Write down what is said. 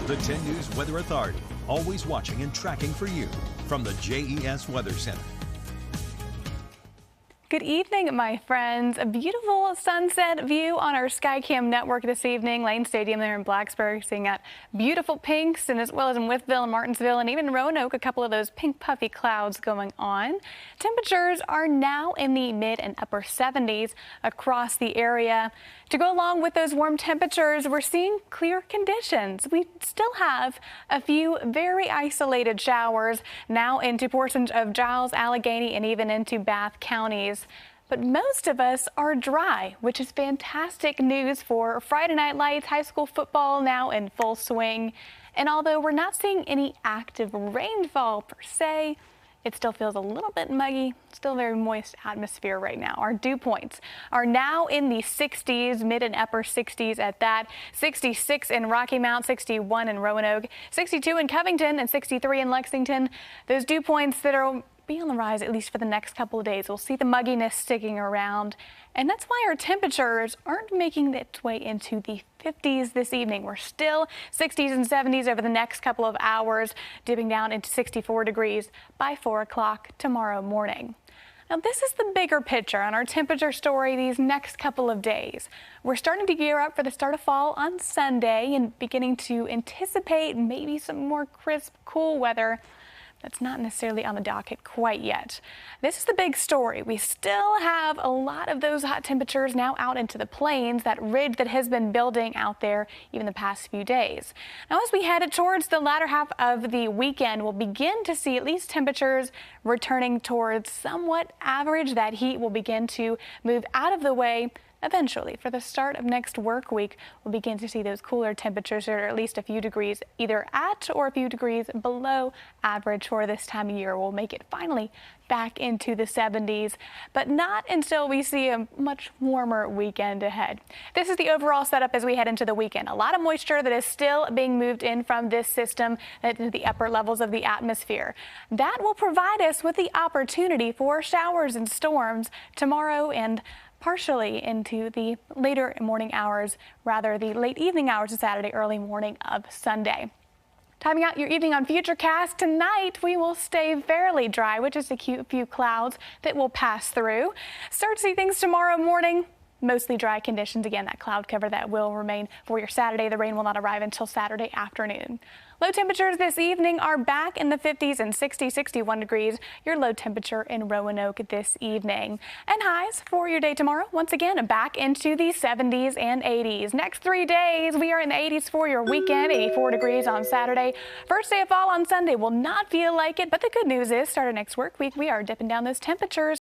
The 10 News Weather Authority, always watching and tracking for you from the JES Weather Center. Good evening, my friends. A beautiful sunset view on our Skycam network this evening. Lane Stadium there in Blacksburg, seeing that beautiful pinks, and as well as in Wytheville and Martinsville and even Roanoke, a couple of those pink puffy clouds going on. Temperatures are now in the mid and upper 70s across the area. To go along with those warm temperatures, we're seeing clear conditions. We still have a few very isolated showers now into portions of Giles, Allegheny, and even into Bath counties. But most of us are dry, which is fantastic news for Friday Night Lights. High school football now in full swing. And although we're not seeing any active rainfall per se, it still feels a little bit muggy, still very moist atmosphere right now. Our dew points are now in the 60s, mid and upper 60s at that. 66 in Rocky Mount, 61 in Roanoke, 62 in Covington, and 63 in Lexington. Those dew points that are be on the rise at least for the next couple of days. We'll see the mugginess sticking around, and that's why our temperatures aren't making its way into the 50s this evening. We're still 60s and 70s over the next couple of hours, dipping down into 64 degrees by 4 o'clock tomorrow morning. Now, this is the bigger picture on our temperature story these next couple of days. We're starting to gear up for the start of fall on Sunday and beginning to anticipate maybe some more crisp, cool weather. That's not necessarily on the docket quite yet. This is the big story. We still have a lot of those hot temperatures now out into the plains, that ridge that has been building out there even the past few days. Now, as we head towards the latter half of the weekend, we'll begin to see at least temperatures returning towards somewhat average. That heat will begin to move out of the way. Eventually, for the start of next work week, we'll begin to see those cooler temperatures that are at least a few degrees either at or a few degrees below average for this time of year. We'll make it finally back into the 70s, but not until we see a much warmer weekend ahead. This is the overall setup as we head into the weekend. A lot of moisture that is still being moved in from this system into the upper levels of the atmosphere. That will provide us with the opportunity for showers and storms tomorrow and partially into the later morning hours, rather the late evening hours of Saturday, early morning of Sunday. Timing out your evening on Futurecast, tonight we will stay fairly dry with just a few clouds that will pass through. Start to see things tomorrow morning. Mostly dry conditions. Again, that cloud cover that will remain for your Saturday. The rain will not arrive until Saturday afternoon. Low temperatures this evening are back in the 50s and 61 degrees. Your low temperature in Roanoke this evening. And highs for your day tomorrow, once again, back into the 70s and 80s. Next 3 days, we are in the 80s for your weekend, 84 degrees on Saturday. First day of fall on Sunday will not feel like it, but the good news is, starting next work week, we are dipping down those temperatures.